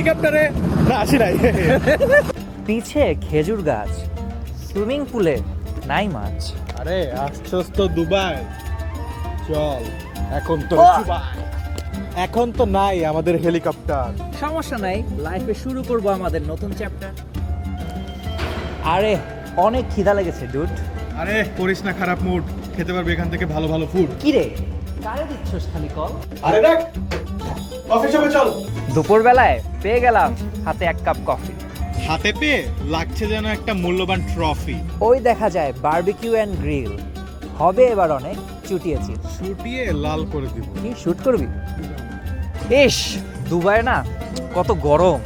হেলিকপ্টারে না আসি নাই। পিছে খেজুর গাছ, সুইমিং পুলে নাই মাছ। আরে আসছস তো দুবাই, চল। এখন তো এখন তো নাই আমাদের হেলিকপ্টার। সমস্যা নাই, লাইফে শুরু করব আমাদের নতুন চ্যাপ্টার। আরে অনেক খিদা লেগেছে ডুড। আরে করিস না খারাপ মুড, খেতে পারবে এখান থেকে ভালো ভালো ফুড। কি রে, কারে দিচ্ছস খালি কল? আরে দেখ, কফি শপে চল। দুপুর বেলায় পেয়ে গেলাম হাতে এক কাপ কফি। হাতে পেয়ে লাগছে যেন একটা মূল্যবান ট্রফি। ওই দেখা যায় বারবিকিউ অ্যান্ড গ্রিল। হবে এবার অনেক চুটিয়েছি। শুটিয়ে লাল করে দিব। কি শুট করবি? ইস, দুবাই না কত গরম।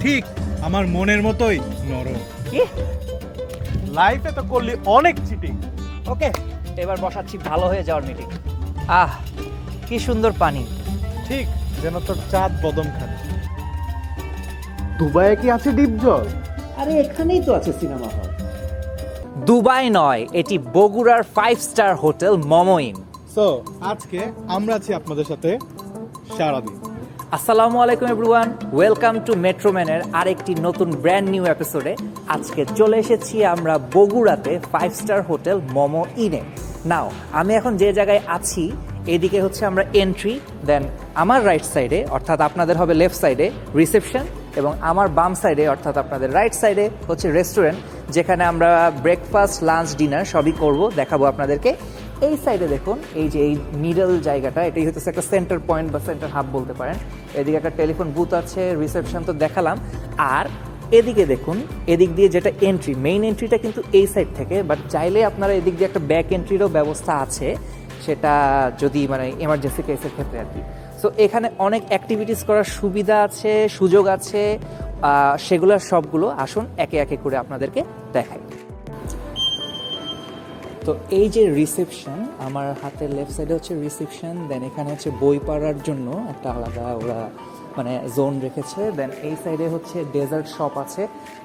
ঠিক আমার মনের মতোই নরম। কি লাইফে তো করলি অনেক চিটিং। ওকে, এবার বসাচ্ছি ভালো হয়ে যাওয়ার মিটিং। আহ, কি সুন্দর পানি। ঠিক যেন তোর চাঁদ বদন খানে। দুবাইয়ে কি আছে ডিপ জল? আরে এখানেই তো আছে সিনেমা হল। দুবাই নয়, এটি বগুড়ার 5 স্টার হোটেল মমোইন। সো আজকে আমরা আছি আপনাদের সাথে সারাদিন। আসসালামু আলাইকুম এভরিওয়ান, ওয়েলকাম টু মেট্রোম্যানের আরেকটি নতুন ব্র্যান্ড নিউ এপিসোডে। আজকে চলে এসেছি আমরা বগুড়াতে 5 স্টার হোটেল মোমো ইনে। নাও আমি এখন যে জায়গায় আছি এদিকে হচ্ছে আমরা এন্ট্রি, দেন আমার রাইট সাইডে অর্থাৎ আপনাদের হবে লেফট সাইডে রিসেপশন, এবং আমার বাম সাইডে অর্থাৎ আপনাদের রাইট সাইডে হচ্ছে রেস্টুরেন্ট, যেখানে আমরা ব্রেকফাস্ট লাঞ্চ ডিনার সবই করব, দেখাবো আপনাদেরকে। এই সাইডে দেখুন, এই যে এই মিডল জায়গাটা, এটাই হচ্ছে একটা সেন্টার পয়েন্ট বা সেন্টার হাব বলতে পারেন। এদিকে একটা টেলিফোন বুথ আছে, রিসেপশন তো দেখালাম। আর এদিকে দেখুন, এদিক দিয়ে যেটা এন্ট্রি, মেইন এন্ট্রিটা কিন্তু এই সাইড থেকে, বাট চাইলে আপনারা এদিক দিয়ে একটা ব্যাক এন্ট্রিরও ব্যবস্থা আছে, সেটা যদি মানে এমার্জেন্সি কেসের ক্ষেত্রে আর কি। সো এখানে অনেক অ্যাক্টিভিটিস করার সুবিধা আছে, সুযোগ আছে, সেগুলোর সবগুলো আসুন একে একে করে আপনাদেরকে দেখাই। তো এই যে রিসেপশন, আমার হাতের লেফট সাইডে হচ্ছে রিসেপশন, দেন এখানে হচ্ছে বই পড়ার জন্য একটা আলাদা ওরা মানে জোন রেখেছে, দেন এই সাইডে হচ্ছে ডেজার্ট শপ আছে,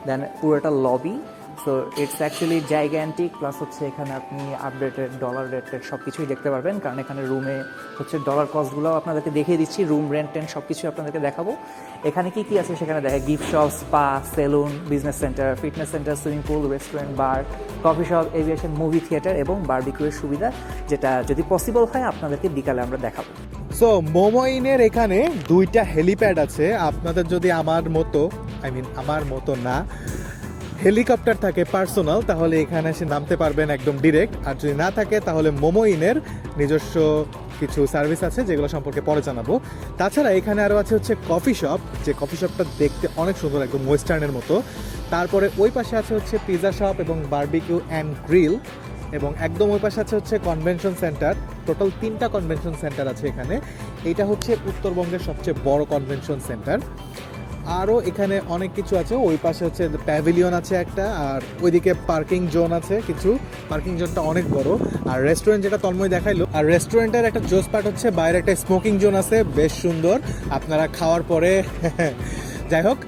দেন পুরোটা lobby. So it's actually gigantic, plus হচ্ছে এখানে আপনি আপডেটেড ডলার রেটেড সব কিছুই দেখতে পারবেন, কারণ এখানে রুমে হচ্ছে ডলার কস্টগুলো আপনাদেরকে দেখিয়ে দিচ্ছি, রুম রেন্ট টেন্ট সব কিছুই আপনাদেরকে দেখাবো। এখানে কি কি আছে সেখানে দেখে, gift shop, spa, salon, business centre, fitness centre, swimming pool, restaurant, bar, coffee shop, aviation, movie theatre এবং বারবিকিউয়ের সুবিধা, যেটা যদি পসিবল হয় আপনাদেরকে বিকালে আমরা দেখাবো। সো মোমোইনের এখানে 2টা হেলিপ্যাড আছে। আপনাদের যদি আমার মতো আমার মতো না হেলিকপ্টার থাকে পার্সোনাল, তাহলে এখানে এসে নামতে পারবেন একদম ডিরেক্ট। আর যদি না থাকে তাহলে মোমোইনের নিজস্ব কিছু সার্ভিস আছে, যেগুলো সম্পর্কে পরে জানাবো। তাছাড়া এখানে আরও আছে হচ্ছে কফি শপ, যে কফি শপটা দেখতে অনেক সুন্দর, একদম ওয়েস্টার্নের মতো। তারপরে ওই পাশে আছে হচ্ছে পিৎজা শপ এবং বারবিকিউ অ্যান্ড গ্রিল, এবং একদম ওই পাশে আছে হচ্ছে কনভেনশন সেন্টার। টোটাল 3টা কনভেনশন সেন্টার আছে এখানে। এইটা হচ্ছে উত্তরবঙ্গের সবচেয়ে বড় কনভেনশন সেন্টার। আরও এখানে অনেক কিছু আছে, ওই পাশে হচ্ছে প্যাভিলিয়ন আছে একটা, আর ওইদিকে পার্কিং জোন আছে কিছু, পার্কিং জোনটা অনেক বড়। আর রেস্টুরেন্ট যেটা তন্ময় দেখাইলো, আর রেস্টুরেন্টের একটা জোস পার্ট হচ্ছে বাইরে একটা স্মোকিং জোন আছে, বেশ সুন্দর আপনারা খাওয়ার পরে। যাই হোক,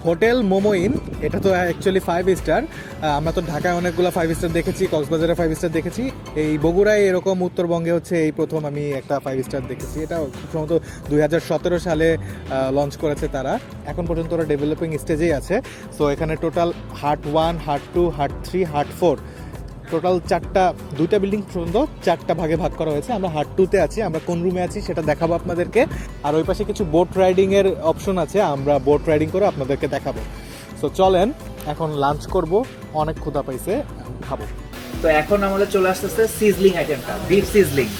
হোটেল মোমোইন এটা তো অ্যাকচুয়ালি 5 স্টার। আমরা তো ঢাকায় অনেকগুলো 5 স্টার দেখেছি, কক্সবাজারে 5 স্টার দেখেছি, এই বগুড়ায় এরকম উত্তরবঙ্গে হচ্ছে এই প্রথম আমি একটা 5 স্টার দেখেছি। এটা খুব সম্ভবত 2017 সালে লঞ্চ করেছে তারা, এখন পর্যন্ত ওরা ডেভেলপিং স্টেজেই আছে। সো এখানে total heart 1, heart 2, heart 3, heart 4, total 2টা বিল্ডিং পর্যন্ত 4টা ভাগে ভাগ করা হয়েছে। আমরা হার্ট 2-তে আছি, আমরা কোন রুমে আছি সেটা দেখাবো আপনাদেরকে। আর ওই পাশে কিছু বোট রাইডিংয়ের অপশন আছে, আমরা বোট রাইডিং করে আপনাদেরকে দেখাবো। সো চলেন এখন লাঞ্চ করব, অনেক ক্ষুধা পাইছে, খাবো। তো এখন আমাদের চলে আসতেছে সিজলিং আইটেমটা, বিফ সিজলিং।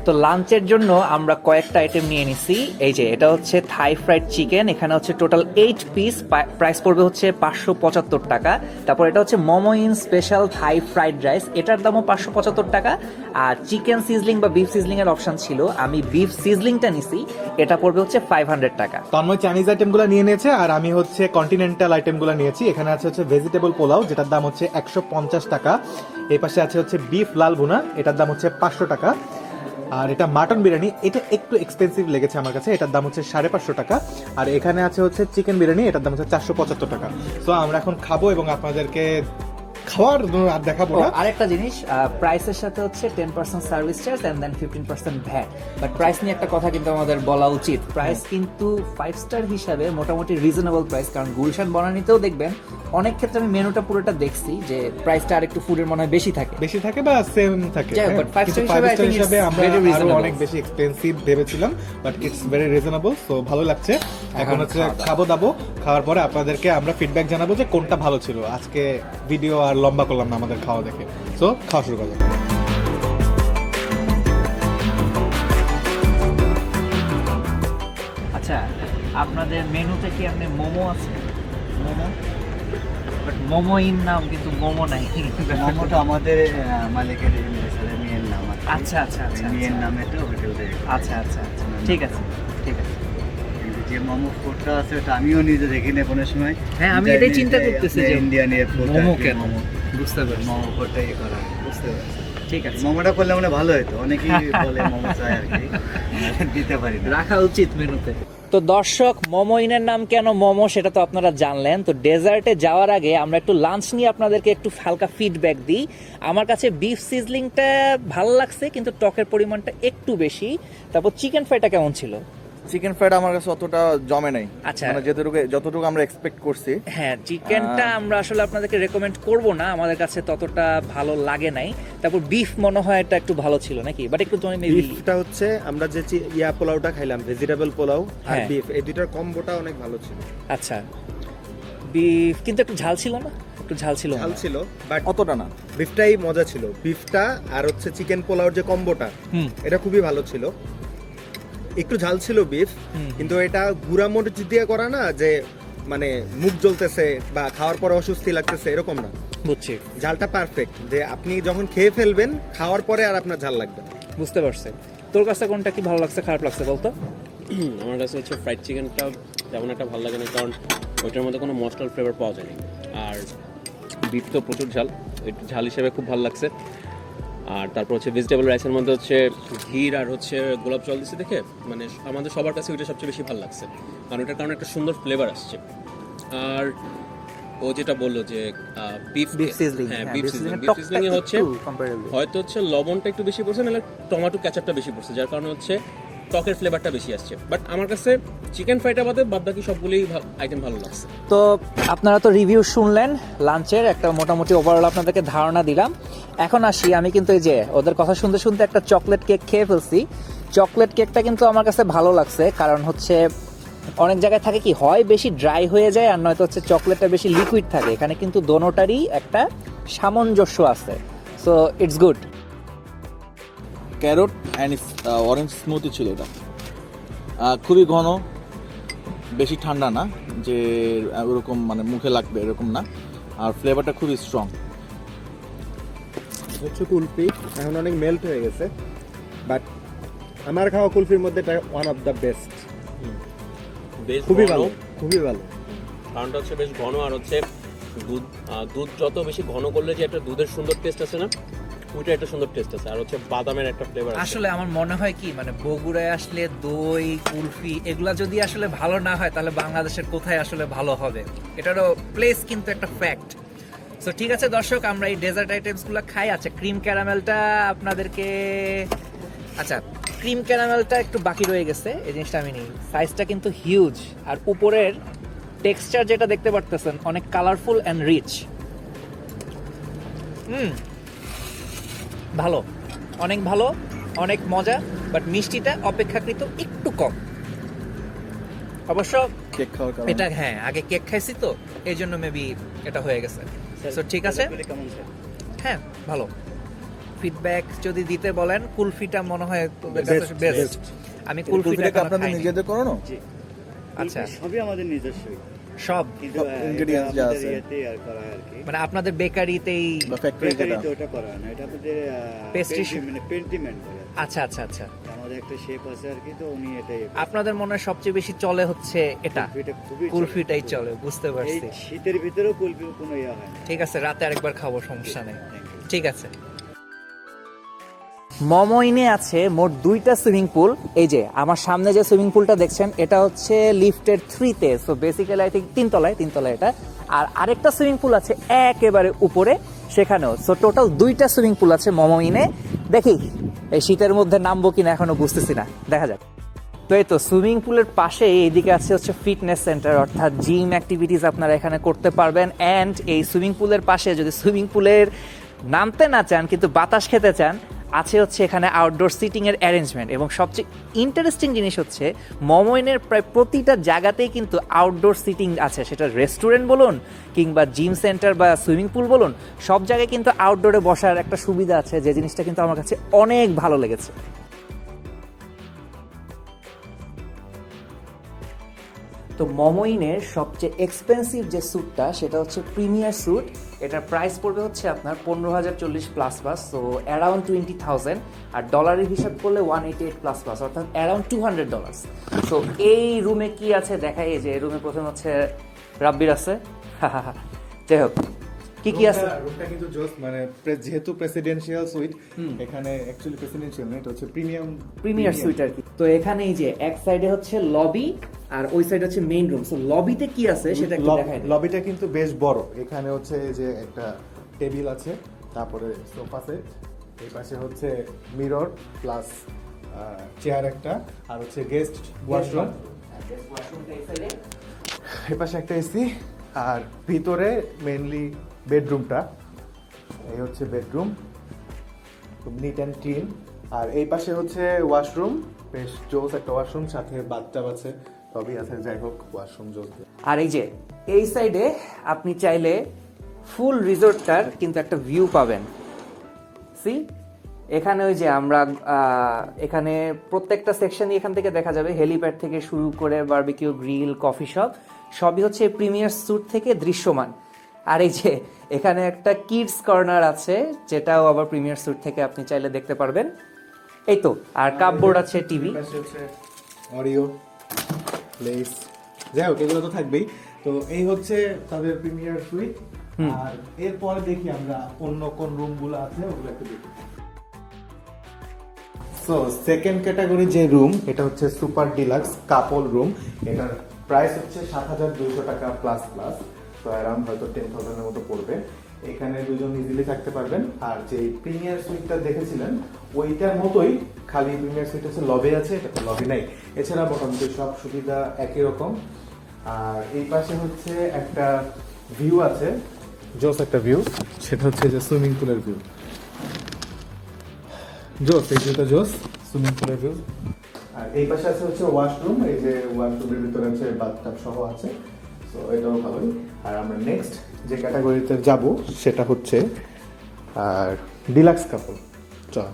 তো লাঞ্চের জন্য আমরা কয়েকটা আইটেম নিয়ে নিছি। এই যে এটা হচ্ছে থাই ফ্রাইড চিকেন, এখানে হচ্ছে টোটাল 8 পিস, প্রাইস পড়বে হচ্ছে 575 টাকা। তারপর এটা হচ্ছে মোমোইন স্পেশাল থাই ফ্রাইড রাইস, এটার দামও 575 টাকা। আর চিকেন সিজলিং বা বিফ সিজলিং এর অপশন ছিল, আমি বিফ সিজলিংটা নিছি, এটা পড়বে হচ্ছে 500 টাকা। তন্ময় চাইনিজ আইটেমগুলো নিয়ে নিয়েছে, আর আমি হচ্ছে কন্টিনেন্টাল আইটেমগুলো নিয়েছি। এখানে আছে হচ্ছে ভেজিটেবল পোলাও, যেটার দাম হচ্ছে 150 টাকা। এই পাশে আছে হচ্ছে বিফ লাল ভুনা, এটার দাম হচ্ছে 500 টাকা। আর এটা মাটন বিরিয়ানি, এটা একটু এক্সপেন্সিভ লেগেছে আমার কাছে, এটার দাম হচ্ছে 550 টাকা। আর এখানে আছে হচ্ছে চিকেন বিরিয়ানি, এটার দাম হচ্ছে 475 টাকা। সো আমরা এখন খাবো এবং আপনাদেরকে খাওয়ার আর দেখাবো না। আরেকটা জিনিস, প্রাইসের সাথে হচ্ছে 10% service charge and then 15% VAT. But price নিয়ে একটা কথা কিন্তু আমাদের বলা উচিত, প্রাইস কিন্তু 5 স্টার হিসাবে মোটামুটি রিজনেবল প্রাইস। কারণ গুলশান বনানীতেও দেখবেন অনেক ক্ষেত্রে আমি মেনুটা পুরোটা দেখছি যে প্রাইসটা আরেকটু ফুডের মনে হয় বেশি থাকে বা সেম থাকে, যাই হোক, হ্যাঁ। but five কিন্তু star 5 হিসেবে I স্টার think হিসাবে it's আমরা very আরো reasonable. অনেক বেশি এক্সপেন্সিভ ভেবেছিলাম, but it's very reasonable. So ভালো লাগছে। এখন হচ্ছে খাবো দাবো, খাওয়ার পরে আপনাদেরকে আমরা ফিডব্যাক জানাবো যে কোনটা ভালো ছিল। আজকে ভিডিও আর লম্বা করলাম না আমাদের খাওয়া দেখে। সো খাওয়া শুরু করা যাক। আচ্ছা, আপনাদের মেনুতে কি আপনি মোমো আছে? মোমো, বাট মোমো ইন নাম কিন্তু মোমো নাই। মোমোটা আমাদের মালিকের মেয়ের নাম আছে। আচ্ছা আচ্ছা আচ্ছা মেয়ের নামে তো হোটেলটা। আচ্ছা আচ্ছা আচ্ছা, ঠিক আছে ঠিক আছে। কিন্তু যে মোমো ফুডটা আছে ওটা আমিও নিজে দেখি না কোনো সময়। হ্যাঁ, আমি এটাই চিন্তা করতেছি যে ইন্ডিয়ান মোমো কেন। বুঝতে পারছি, মোমো ফুডটাই করা। বুঝতে পারছি, ঠিক আছে। মোমোটা করলে মানে ভালো হতো, অনেকেই বলে মোমো চাই আর কি, দিতে পারি না। রাখা উচিত মেনুতে। তো দর্শক, মোমো ইনের নাম কেন মোমো সেটা তো আপনারা জানলেন। তো ডেজার্টে যাওয়ার আগে আমরা একটু লাঞ্চ নিয়ে আপনাদেরকে একটু হালকা ফিডব্যাক দিই। আমার কাছে বিফ সিজলিংটা ভালো লাগছে, কিন্তু টকের পরিমাণটা একটু বেশি। তারপর চিকেন ফ্রাইটা কেমন ছিল? চিকেন ফ্রাইড আমার কাছে অতটা জমে নাই। আচ্ছা। মানে যতটুকু আমরা এক্সপেক্ট করছি। হ্যাঁ, চিকেনটা আমরা আসলে আপনাদেরকে রেকমেন্ড করব না, আমাদের কাছে ততটা ভালো লাগে নাই। তারপর বিফ মনে হয় এটা একটু ভালো ছিল নাকি, বাট একটু তুমি মেবি বিফটা হচ্ছে আমরা যে পোলাওটা খাইলাম, ভেজিটেবল পোলাও আর হ্যাঁ। বিফ, এই দুইটার কম্বোটা অনেক ভালো ছিল। আচ্ছা, বিফ কিন্তু একটু ঝাল ছিল না? একটু ঝাল ছিল ঝাল ছিল, বাট অতটা না। বিফটাই মজা ছিল। বিফটা আর হচ্ছে চিকেন পোলাওর যে কম্বোটা, হুম। এটা খুবই ভালো ছিল। একটু ঝাল ছিল বিফ, কিন্তু এটা গুঁড়া মরিচ দিয়ে করা না যে মানে মুখ জ্বলতেছে বা খাওয়ার পরে অস্বস্তি লাগতেছে, এরকম না। বুঝছি, ঝালটা পারফেক্ট, যে আপনি যখন খেয়ে ফেলবেন খাওয়ার পরে আর আপনার ঝাল লাগবে না। বুঝতে পারছি। তোর কাছে কোনটা কি ভালো লাগছে, খারাপ লাগছে বলতো? আমার কাছে হচ্ছে ফ্রাইড চিকেনটা তেমন একটা ভালো লাগে না, কারণ ওইটার মধ্যে কোনো মশলার ফ্লেভার পাওয়া যায়নি। আর বিফ তো প্রচুর ঝাল, একটু ঝাল হিসেবে খুব ভালো লাগছে। আর তারপর হচ্ছে ভেজিটেবল রাইসের মধ্যে হচ্ছে ঘির আর হচ্ছে গোলাপ জল দিচ্ছে দেখে মানে আমাদের সবার কাছে ওইটা সবচেয়ে বেশি ভালো লাগছে, কারণ ওটার কারণে একটা সুন্দর ফ্লেভার আসছে। আর ও যেটা বললো যে বিফ sizzling, হ্যাঁ, হ্যাঁ, beef beef sizzling, sizzling beef টকটা সিজলিং হচ্ছে একটু comparatively। হয়তো হচ্ছে লবণটা একটু বেশি পড়ছে, নাহলে টমেটো ক্যাচাপটা বেশি পড়ছে, যার কারণে হচ্ছে টকের ফ্লেভারটা বেশি আসছে। বাট আমার কাছে চিকেন ফ্রাইটা বাদে বাদ বাকি সবগুলোই আইটেম ভালো লাগছে। তো আপনারা তো রিভিউ শুনলেন লাঞ্চের, একটা মোটামুটি ওভারঅল আপনাদেরকে ধারণা দিলাম। এখন আসি, আমি কিন্তু এই যে ওদের কথা শুনতে শুনতে একটা চকলেট কেক খেয়ে ফেলছি। চকলেট কেকটা কিন্তু আমার কাছে ভালো লাগছে, কারণ হচ্ছে অনেক জায়গায় থাকে কি হয় বেশি ড্রাই হয়ে যায়, আর নয়তো হচ্ছে চকলেটটা বেশি লিকুইড থাকে। এখানে কিন্তু দোনোটারই একটা সামঞ্জস্য আছে, so it's good. Carrot and orange smoothie ছিল এটা। খুবই ঘন, বেশি ঠান্ডা না যে ওরকম মানে মুখে লাগবে এরকম না, আর ফ্লেভারটা খুবই স্ট্রং। হচ্ছে কুলফি এখন অনেক মেল্ট হয়ে গেছে, বাট আমার খাওয়া কুলফির মধ্যে এটা ওয়ান অফ দ্য বেস্ট। বেশ খুবই ঘন, ভালো, খুবই ভালো। কারণটা হচ্ছে বেশ ঘন, আর হচ্ছে দুধ যত বেশি ঘন করলে যে একটা দুধের সুন্দর টেস্ট আছে না, ওইটা একটা সুন্দর টেস্ট আছে। আর হচ্ছে বাদামের একটা ফ্লেভার আছে। আসলে আমার মনে হয় কি, মানে বগুড়ায় আসলে দই কুলফি এগুলা যদি আসলে ভালো না হয়, তাহলে বাংলাদেশের কোথায় আসলে ভালো হবে? এটারও প্লেস কিন্তু একটা ফ্যাক্ট। সো ঠিক আছে দর্শক, আমরা এই ডেজার্ট আইটেমসগুলো খাই। আচ্ছা, ক্রিম ক্যারামেলটা আপনাদেরকে, আচ্ছা ক্রিম ক্যারামেলটা একটু বাকি রয়ে গেছে, এই জিনিসটা আমি নিই। সাইজটা কিন্তু হিউজ, আর উপরের টেক্সচার যেটা দেখতে পারতেছেন অনেক কালারফুল অ্যান্ড রিচ। ভালো, অনেক ভালো, অনেক মজা, বাট মিষ্টিটা অপেক্ষাকৃত একটু কম। অবশ্য কেক খাওয়ার কারণে এটা হ্যাঁ, আগে কেক খাইছি তো এই জন্য মেবি এটা হয়ে গেছে। সো ঠিক আছে, কেমন স্যার? হ্যাঁ ভালো। ফিডব্যাক যদি দিতে বলেন, কুলফিটা মনে হয় তোদের কাছে বেস্ট। আমি কুলফিটা কুলফিটাকে আপনাদের নিজেদের করানো? আচ্ছা, সবই আমাদের নিজস্বই, সব কিন্তু সব ingredients যা আছে। আর করা হয় আর কি। মানে আপনাদের বেকারিতেই। বা ফ্যাক্টরি যেটা? বেকারিতে ওটা করা হয় না, এটা আমাদের Pastry মানে পেন্টিমেন্ট করে। আচ্ছা আচ্ছা আচ্ছা, আমাদের একটা শেপ আছে আর কি, তো উনি এটাই আপনাদের মনে হয় সবচেয়ে বেশি চলে হচ্ছে এটা, কুলফিটা খুবই কুলফিটাই চলে, বুঝতে এই পারছি। শীতের ভিতরেও কুলফি কোনো ইয়া হয় না। ঠিক আছে, রাতে আরেকবার খাবো, সমস্যা নেই। Thank you. ঠিক আছে। মমইনে আছে মোট 2টা সুইমিং পুল। এই যে আমার সামনে যে সুইমিং পুলটা দেখছেন, এটা হচ্ছে লিফটের 3-তে, সো বেসিক্যালি আই থিঙ্ক তিনতলায় এটা। আর আরেকটা সুইমিং পুল আছে একেবারে উপরে, সেখানেও। সো টোটাল 2টা সুইমিং পুল আছে মোমো ইনে। দেখি এই শীতের মধ্যে নামবো কিনা এখনো বুঝতেছি না, দেখা যাক। তো এই তো সুইমিং পুলের পাশে এইদিকে আছে হচ্ছে ফিটনেস সেন্টার, অর্থাৎ জিম অ্যাক্টিভিটিস আপনারা এখানে করতে পারবেন। অ্যান্ড এই সুইমিং পুলের পাশে যদি সুইমিং পুলের নামতে না চান কিন্তু বাতাস খেতে চান, আছে হচ্ছে এখানে আউটডোর সিটিংয়ের অ্যারেঞ্জমেন্ট। এবং সবচেয়ে ইন্টারেস্টিং জিনিস হচ্ছে মোমোইনের প্রায় প্রতিটা জায়গাতেই কিন্তু আউটডোর সিটিং আছে, সেটা রেস্টুরেন্ট বলুন কিংবা জিম সেন্টার বা সুইমিং পুল বলুন, সব জায়গায় কিন্তু আউটডোরে বসার একটা সুবিধা আছে, যে জিনিসটা কিন্তু আমার কাছে অনেক ভালো লেগেছে। তো মোমোইনের সবচেয়ে এক্সপেন্সিভ যে স্যুটটা সেটা হচ্ছে প্রিমিয়ার স্যুট। এটার প্রাইস পড়বে হচ্ছে আপনার 15,040 প্লাস প্লাস, সো অ্যারাউন্ড 20,000, আর ডলারের হিসাব করলে 188 প্লাস প্লাস, অর্থাৎ অ্যারাউন্ড $200। তো এই রুমে কি আছে দেখাই। এই যে এই রুমে প্রথমে হচ্ছে রাব্বির আছে, যাই হোক কি কি আছে। রুমটা কিন্তু জাস্ট মানে যেহেতু প্রেসিডেন্সিয়াল সুইট, এখানে অ্যাকচুয়ালি প্রেসিডেন্সিয়াল না, এটা হচ্ছে প্রিমিয়ার সুইট আর কি। তো এখানে এই যে এক সাইডে হচ্ছে লবি আর ওই সাইডে হচ্ছে মেইন রুম। সো লবিতে কি আছে সেটা একটু দেখাই। লবিটা কিন্তু বেশ বড়। এখানে হচ্ছে এই যে একটা টেবিল আছে, তারপরে সোফা সেট, এই পাশে হচ্ছে মিরর প্লাস চেয়ার একটা, আর হচ্ছে গেস্ট ওয়াশরুম, এই পাশে একটা এসি, আর ভিতরে মেইনলি বেডরুমটা। এই হচ্ছে বেডরুম, খুব নিট অ্যান্ড ক্লিন। আর এই পাশে হচ্ছে ওয়াশরুম, বেশ জোস একটা ওয়াশরুম, সাথে বাথটাব আছে, সবই আছে। যাই হোক, ওয়াশরুম জোস। আর এই যে এই সাইডে আপনি চাইলে ফুল রিসোর্টটার কিন্তু একটা ভিউ পাবেন। সি এখানে ওই যে আমরা এখানে প্রত্যেকটা সেকশনই এখান থেকে দেখা যাবে, হেলিপ্যাড থেকে শুরু করে বারবিকিউ গ্রিল, কফি শপ, সবই হচ্ছে প্রিমিয়ার স্যুট থেকে দৃশ্যমান। আর এই যে এখানে একটা কিডস কর্নার আছে, যেটাও আবার প্রিমিয়ার স্যুট থেকে আপনি চাইলে দেখতে পারবেন। এই তো, আর কাপবোর্ড আছে, টিভি, অডিও, প্লেস, যাই হোক এগুলো তো থাকবেই। তো এই হচ্ছে তাদের প্রিমিয়ার সুইট। আর এরপরে দেখি আমরা অন্য কোন রুমগুলো আছে ওগুলো একটু দেখি। সো সেকেন্ড ক্যাটাগরি যে রুম, এটা হচ্ছে সুপার ডিলাক্স কাপল রুম। এটার প্রাইস হচ্ছে 7,200 টাকা প্লাস প্লাস, তো অ্যারাউন্ড হয়তো 10,000 এর মতো পড়বে। এখানে দুজন ইজিলি থাকতে পারবেন। আর যে প্রিমিয়ার সুইটটা দেখেছিলেন ওইটার মতোই, খালি প্রিমিয়ার সুইট হচ্ছে লবি আছে, এটা লবি নাই। এছাড়া মোটামুটি সব সুবিধা একই রকম। আর এই পাশে হচ্ছে একটা ভিউ আছে, জোস একটা ভিউ, সেটা হচ্ছে যে সুইমিং পুলের ভিউ। জোস, এই ভিউটা জোস, সুইমিং পুলের ভিউ। আর এই পাশে আছে হচ্ছে ওয়াশরুম, এই যে ওয়াশরুমের ভিতরে আছে বাথটাব সহ আছে, তো এটাও ভালোই। আর আমরা নেক্সট যে ক্যাটাগরিতে যাব সেটা হচ্ছে আর ডিলাক্স কাপল। চল।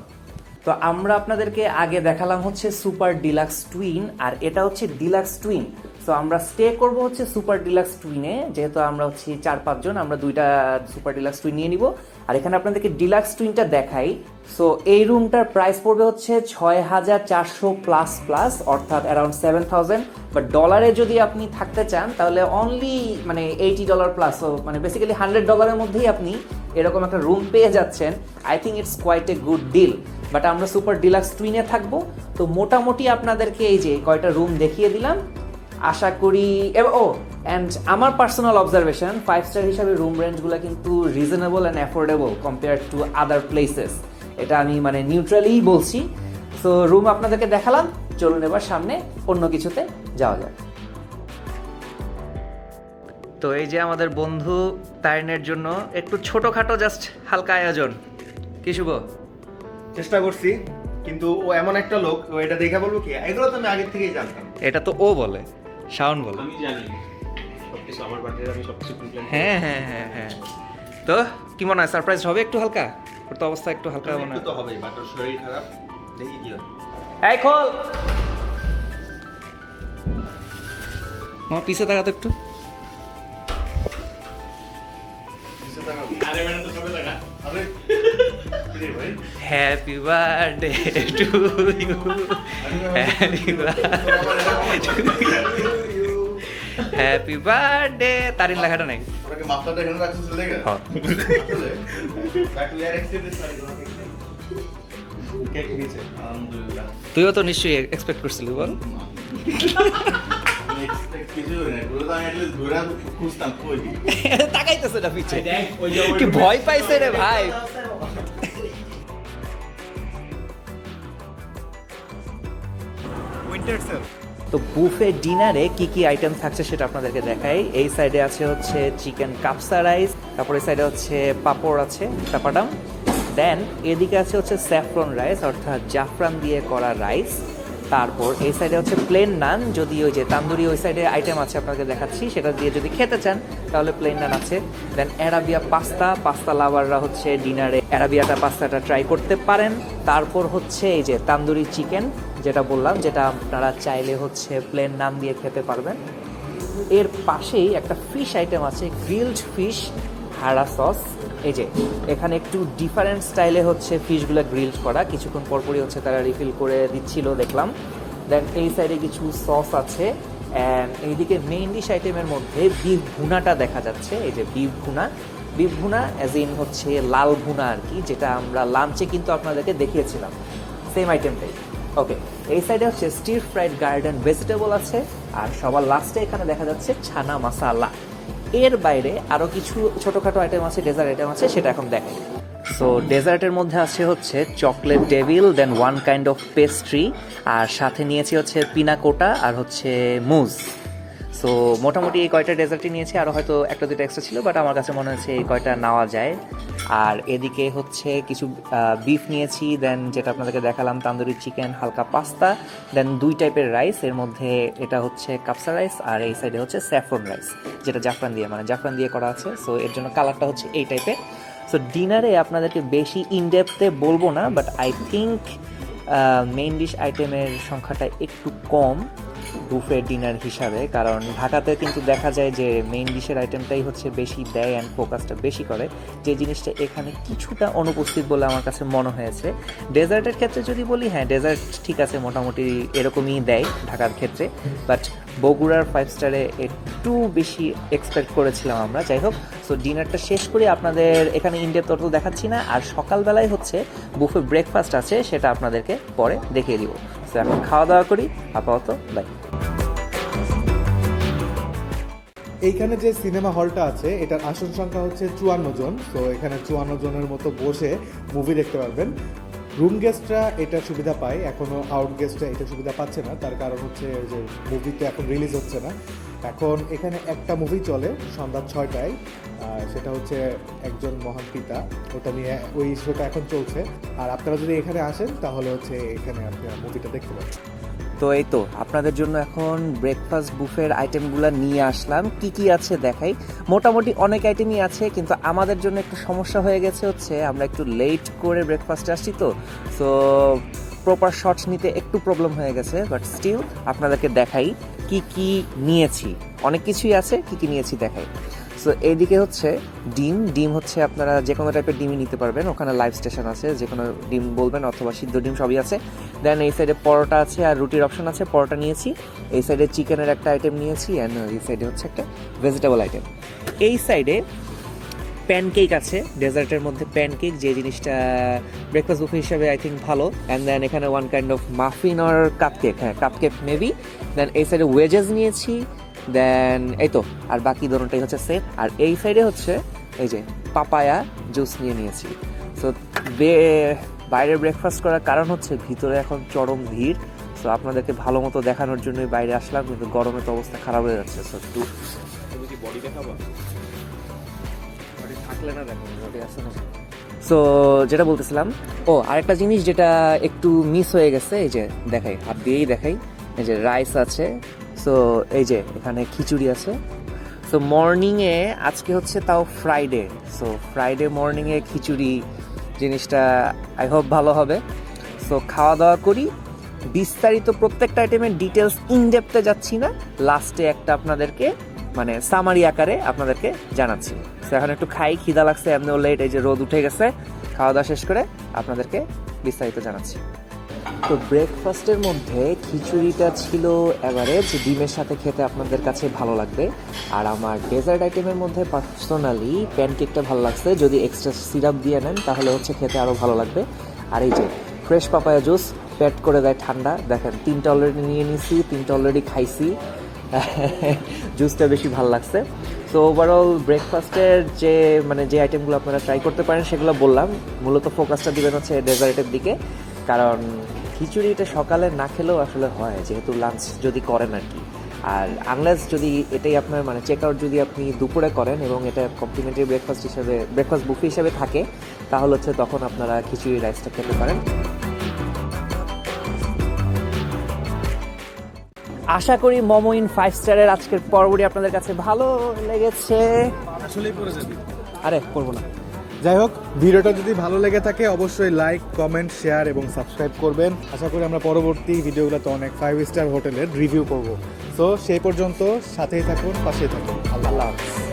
তো আমরা আপনাদেরকে আগে দেখালাম হচ্ছে সুপার ডিলাক্স টুইন, আর এটা হচ্ছে ডিলাক্স টুইন। সো আমরা স্টে করব হচ্ছে সুপার ডিলাক্স টুইনে, যেহেতু আমরা হচ্ছে 4-5 জন, আমরা 2টা সুপার ডিলাক্স টুইন নিয়ে নিব। আর এখানে আপনাদেরকে ডিলাক্স টুইনটা দেখাই। সো এই রুমটার প্রাইস পড়বে হচ্ছে 6,400 প্লাস প্লাস, অর্থাৎ অ্যারাউন্ড 7,000। বাট ডলারে যদি আপনি থাকতে চান তাহলে অনলি মানে $80 প্লাস, মানে বেসিক্যালি $100 মধ্যেই আপনি এরকম একটা রুম পেয়ে যাচ্ছেন। I think it's quite a good deal. But আমরা সুপার ডিলাক্স টুইনে থাকবো, তো মোটামুটি আপনাদেরকে এই যে কয়টা রুম দেখিয়ে দিলাম। আশা করি অ্যান্ড আমার পার্সোনাল অবজারভেশন, 5 স্টার হিসাবে রুম রেঞ্জগুলো কিন্তু reasonable and affordable compare to other places. এটা আমি মানে নিউট্রালি বলছি। সো রুম আপনাদেরকে দেখালাম, চলুন এবার সামনে অন্য কিছুতে যাওয়া যাক। তো এই যে আমাদের বন্ধু তারিনের জন্য একটু ছোটখাটো জাস্ট হালকা আয়োজন। কি শুভ? চেষ্টা করছি, কিন্তু ও এমন একটা লোক, ও এটা দেখে বলবো কি এগুলো তো আমি আগে থেকেই জানতাম। এটা তো ও বলে, শাওন বলে। আমি জানি সবকিছু আমার বাড়িতে, আমি সবকিছু প্ল্যান। হ্যাঁ। তো কি মনে হয়, সারপ্রাইজ হবে একটু হালকা? ওর তো অবস্থা একটু হালকা মনে হয়। তো হবেই, বাট ওর শরীর খারাপ, দেখি কি হয়। এই খোল, আমার পিছে তাকাতো একটু। আরে ম্যাডাম তো সবে লাগা। আরে ভাই, happy birthday to you, happy birthday. Tarin লেখাটা নাই। ওনাকে মাফলারটা এখানে রাখছিস লেগে? কেক নিয়েছে। আলহামদুলিল্লাহ। তুইও তো নিশ্চয়ই এক্সপেক্ট করছিলি, বল। কিছু না, এগুলো তো আমি at least ঘুরা খুঁজতাম কই। তাকাইতেছে না পিছে, কি ভয় পাইছে রে ভাই। তো বুফে ডিনারে কি কি আইটেম থাকছে সেটা আপনাদেরকে দেখাই। এই সাইডে আছে হচ্ছে চিকেন কাপসা রাইস, তারপরে এই সাইডে হচ্ছে পাপড় আছে টাপাডাম, দেন এদিকে আছে হচ্ছে স্যাফরন রাইস অর্থাৎ জাফরান দিয়ে করা রাইস, তারপর এই সাইডে হচ্ছে প্লেন নান, যদি ওই যে তান্দুরি ওই সাইডে আইটেম আছে আপনাকে দেখাচ্ছি, সেটা দিয়ে যদি খেতে চান তাহলে প্লেন নান আছে। দেন অ্যারাবিয়া পাস্তা লাভাররা হচ্ছে ডিনারে অ্যারাবিয়াটা পাস্তাটা ট্রাই করতে পারেন। তারপর হচ্ছে এই যে তান্দুরি চিকেন যেটা বললাম, যেটা আপনারা চাইলে হচ্ছে প্লেন নান দিয়ে খেতে পারবেন। এর পাশেই একটা ফিশ আইটেম আছে, গ্রিলড ফিশ হারা সস। এই যে এখানে একটু ডিফারেন্ট স্টাইলে হচ্ছে ফিশগুলো গ্রিলড করা, কিছুক্ষণ পরপরই হচ্ছে তারা রিফিল করে দিচ্ছিল দেখলাম। দেন এই সাইডে কিছু সস আছে, অ্যান্ড এইদিকে মেইন ডিশ আইটেমের মধ্যে বিফ ভুনাটা দেখা যাচ্ছে। এই যে বিফ ভুনা অ্যাজ ইন হচ্ছে লাল ভুনা আর কি, যেটা আমরা লাঞ্চে কিন্তু আপনাদেরকে দেখিয়েছিলাম, সেম আইটেমটাই। ওকে, এই সাইডে হচ্ছে স্টির ফ্রাইড গার্ডেন ভেজিটেবল আছে, আর সবার লাস্টে এখানে দেখা যাচ্ছে ছানা মাসালা। এর বাইরে আরও কিছু ছোটোখাটো আইটেম আছে, ডেজার্ট আইটেম আছে, সেটা এখন দেখাই। সো ডেজার্টের মধ্যে আছে হচ্ছে chocolate devil, then one kind of pastry, আর সাথে নিয়েছি হচ্ছে পিনাকোটা আর হচ্ছে মুজ। সো মোটামুটি এই কয়টা ডেজার্টই নিয়েছি, আরও হয়তো একটা দুটো এক্সট্রা ছিল, বাট আমার কাছে মনে হচ্ছে এই কয়টা নেওয়া যায়। আর এদিকে হচ্ছে কিছু বিফ নিয়েছি, দেন যেটা আপনাদেরকে দেখালাম তান্দুরি চিকেন, হালকা পাস্তা, দেন 2 টাইপের রাইস, এর মধ্যে এটা হচ্ছে কাপসা রাইস আর এই সাইডে হচ্ছে স্যাফরন রাইস, যেটা জাফরান দিয়ে করা আছে। সো এর জন্য কালারটা হচ্ছে এই টাইপের। সো ডিনারে আপনাদেরকে বেশি ইনডেপথে বলবো না, but I think main dish আইটেমের সংখ্যাটা একটু কম বুফে ডিনার হিসাবে, কারণ ঢাকাতে কিন্তু দেখা যায় যে মেইন ডিশের আইটেমটাই হচ্ছে বেশি দেয় অ্যান্ড ফোকাসটা বেশি করে, যে জিনিসটা এখানে কিছুটা অনুপস্থিত বলে আমার কাছে মনে হয়েছে। ডেজার্টের ক্ষেত্রে যদি বলি, হ্যাঁ ডেজার্ট ঠিক আছে, মোটামুটি এরকমই দেয় ঢাকার ক্ষেত্রে, বাট বগুড়ার 5 স্টারে একটু বেশি এক্সপেক্ট করেছিলাম আমরা। যাই হোক, সো ডিনারটা শেষ করে আপনাদের এখানে ইনডেপথ অত দেখাচ্ছি না, আর সকালবেলায় হচ্ছে বুফে ব্রেকফাস্ট আছে, সেটা আপনাদেরকে পরে দেখিয়ে দিব। সো এখন খাওয়া দাওয়া করি, আপাতত বাই। এইখানে যে সিনেমা হলটা আছে এটার আসন সংখ্যা হচ্ছে 54 জন। তো এখানে 54 জনের মতো বসে মুভি দেখতে পারবেন। রুম গেস্টরা এটা সুবিধা পায়, এখনো আউট গেস্টরা এটা সুবিধা পাচ্ছে না। তার কারণ হচ্ছে যে মুভি তো এখন রিলিজ হচ্ছে না। এখন এখানে একটা মুভি চলে সন্ধ্যা 6টায়, সেটা হচ্ছে একজন মহান পিতা, ওটা নিয়ে ওই শোটা এখন চলছে। আর আপনারা যদি এখানে আসেন তাহলে হচ্ছে এখানে আপনারা মুভিটা দেখতে পাবেন। তো এই তো আপনাদের জন্য এখন ব্রেকফাস্ট বুফের আইটেমগুলো নিয়ে আসলাম, কি কি আছে দেখাই। মোটামুটি অনেক আইটেমই আছে, কিন্তু আমাদের জন্য একটু সমস্যা হয়ে গেছে হচ্ছে আমরা একটু লেট করে ব্রেকফাস্টে আসছি, তো সো প্রপার শটস নিতে একটু প্রবলেম হয়ে গেছে, বাট স্টিল আপনাদেরকে দেখাই কি কি নিয়েছি। অনেক কিছুই আছে, কি কি নিয়েছি দেখাই। সো এইদিকে হচ্ছে ডিম হচ্ছে আপনারা যে কোনো টাইপের ডিমই নিতে পারবেন, ওখানে লাইভ স্টেশন আছে, যে কোনো ডিম বলবেন অথবা সিদ্ধ ডিম সবই আছে। দেন এই সাইডে পরোটা আছে আর রুটির অপশন আছে, পরোটা নিয়েছি। এই সাইডে চিকেনের একটা আইটেম নিয়েছি, অ্যান্ড এই সাইডে হচ্ছে একটা ভেজিটেবল আইটেম। এই সাইডে প্যানকেক আছে, ডেজার্টের মধ্যে প্যানকেক, যে জিনিসটা ব্রেকফাস্ট বুফে হিসাবে আই থিঙ্ক ভালো। অ্যান্ড দেন এখানে one kind of muffin or cupcake, হ্যাঁ কাপকেক মেবি। দেন এই সাইডে ওয়েজেস নিয়েছি, দেন এই তো আর বাকি ধরনটাই হচ্ছে সেম। আর এই সাইডে হচ্ছে এই যে পাপায়া জুস নিয়েছি। সো বাইরে ব্রেকফাস্ট করার কারণ হচ্ছে ভিতরে এখন চরম ভিড়, সো আপনাদেরকে ভালো মতো দেখানোর জন্যই বাইরে আসলাম, কিন্তু গরমে তো অবস্থা খারাপ হয়ে যাচ্ছে। সো একটু তুমি কি বডি দেখাবো? বডি থাকলে না দেখো, বডি আছে না। সো যেটা বলতেছিলাম, আরেকটা জিনিস যেটা একটু মিস হয়ে গেছে, এই যে দেখাই, হাত দিয়েই দেখাই, এই যে রাইস আছে। সো এই যে এখানে খিচুড়ি আছে। সো মর্নিংয়ে আজকে হচ্ছে তাও ফ্রাইডে, সো ফ্রাইডে মর্নিংয়ে খিচুড়ি জিনিসটা আই হোপ ভালো হবে। সো খাওয়া দাওয়া করি, বিস্তারিত প্রত্যেকটা আইটেমের ডিটেলস ইনডেপথে যাচ্ছি না, লাস্টে একটা আপনাদেরকে মানে সামারি আকারে আপনাদেরকে জানাচ্ছি। সো এখন একটু খাই, খিদা লাগছে, এমনিও লেট, এই যে রোদ উঠে গেছে। খাওয়া দাওয়া শেষ করে আপনাদেরকে বিস্তারিত জানাচ্ছি। তো ব্রেকফাস্টের মধ্যে খিচুড়িটা ছিল অ্যাভারেজ, ডিমের সাথে খেতে আপনাদের কাছে ভালো লাগবে। আর আমার ডেজার্ট আইটেমের মধ্যে পার্সোনালি প্যানকেকটা ভালো লাগছে, যদি এক্সট্রা সিরাপ দিয়ে নেন তাহলে হচ্ছে খেতে আরও ভালো লাগবে। আর এই যে ফ্রেশ পাপায়া জুস পেট করে দেয় ঠান্ডা, দেখেন 3টা অলরেডি নিয়ে নিছি, 3টা অলরেডি খাইছি। জুসটা বেশি ভালো লাগছে। সো ওভারঅল ব্রেকফাস্টের যে আইটেমগুলো আপনারা ট্রাই করতে পারেন সেগুলো বললাম। মূলত ফোকাসটা দিবেন হচ্ছে ডেজার্টের দিকে, কারণ খিচুড়িটা সকালে না খেলেও আসলে হয়, যেহেতু লাঞ্চ যদি করেন আর কি। আর আনলেস যদি এটাই আপনার চেক আউট যদি আপনি দুপুরে করেন এবং এটা কমপ্লিমেন্টারি ব্রেকফাস্ট বুফে হিসেবে থাকে, তাহলে হচ্ছে তখন আপনারা খিচুড়ি রাইসটা খেতে পারেন। আশা করি মোমো ইন 5 স্টারের আজকের পর্বটি আপনাদের কাছে ভালো লেগেছে। আসলেই পড়ে যাবে। আরে করবো না। যাই হোক, ভিডিওটা যদি ভালো লেগে থাকে অবশ্যই লাইক, কমেন্ট, শেয়ার এবং সাবস্ক্রাইব করবেন। আশা করি আমরা পরবর্তী ভিডিওগুলোতে অনেক 5 স্টার হোটেলের রিভিউ করব। সো সেই পর্যন্ত সাথেই থাকুন, পাশেই থাকুন। আল্লাহ হাফেজ।